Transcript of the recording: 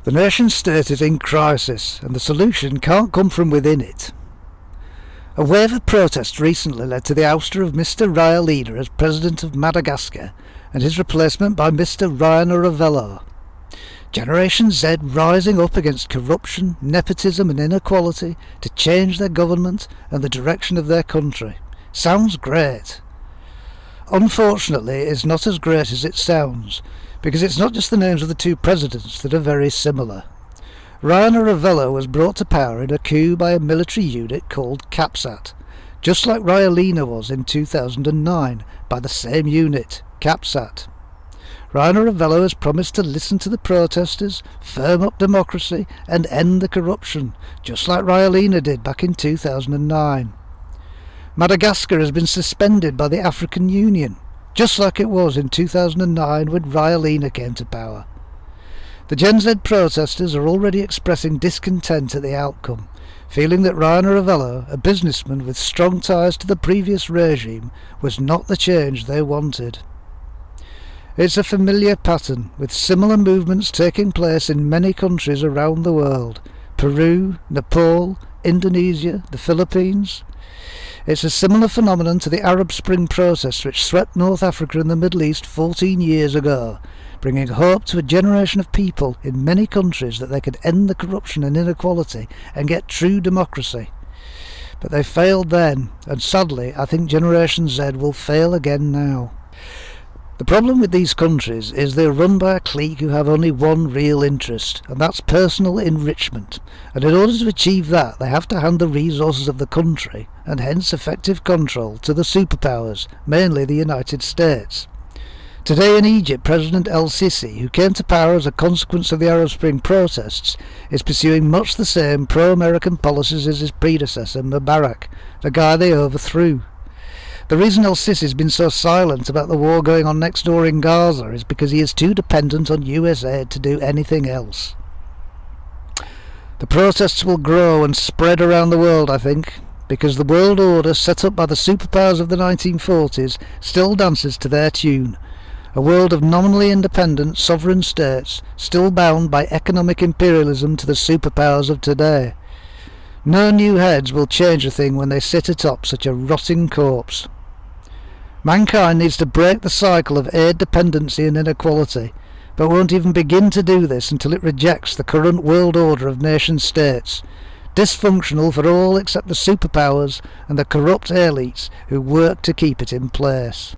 The nation-state is in crisis, and the solution can't come from within it. A wave of protest recently led to the ouster of Mr. Rajoelina as President of Madagascar and his replacement by Mr. Ryan Ravello. Generation Z rising up against corruption, nepotism and inequality to change their government and the direction of their country. Sounds great. Unfortunately, it's not as great as it sounds, because it's not just the names of the two presidents that are very similar. Ryan Ravello was brought to power in a coup by a military unit called CAPSAT, just like Rajoelina was in 2009 by the same unit, CAPSAT. Ryan Ravello has promised to listen to the protesters, firm up democracy and end the corruption, just like Rajoelina did back in 2009. Madagascar has been suspended by the African Union, just like it was in 2009 when Rajoelina came to power. The Gen Z protesters are already expressing discontent at the outcome, feeling that Ryan Ravello, a businessman with strong ties to the previous regime, was not the change they wanted. It's a familiar pattern, with similar movements taking place in many countries around the world: Peru, Nepal, Indonesia, the Philippines. It's a similar phenomenon to the Arab Spring protests which swept North Africa and the Middle East 14 years ago, bringing hope to a generation of people in many countries that they could end the corruption and inequality and get true democracy. But they failed then, and sadly I think Generation Z will fail again now. The problem with these countries is they're run by a clique who have only one real interest, and that's personal enrichment, and in order to achieve that they have to hand the resources of the country, and hence effective control, to the superpowers, mainly the United States. Today in Egypt, President El-Sisi, who came to power as a consequence of the Arab Spring protests, is pursuing much the same pro-American policies as his predecessor Mubarak, the guy they overthrew. The reason El-Sisi has been so silent about the war going on next door in Gaza is because he is too dependent on US aid to do anything else. The protests will grow and spread around the world, I think, because the world order set up by the superpowers of the 1940s still dances to their tune. A world of nominally independent sovereign states, still bound by economic imperialism to the superpowers of today. No new heads will change a thing when they sit atop such a rotting corpse. Mankind needs to break the cycle of aid dependency and inequality, but won't even begin to do this until it rejects the current world order of nation-states, dysfunctional for all except the superpowers and the corrupt elites who work to keep it in place.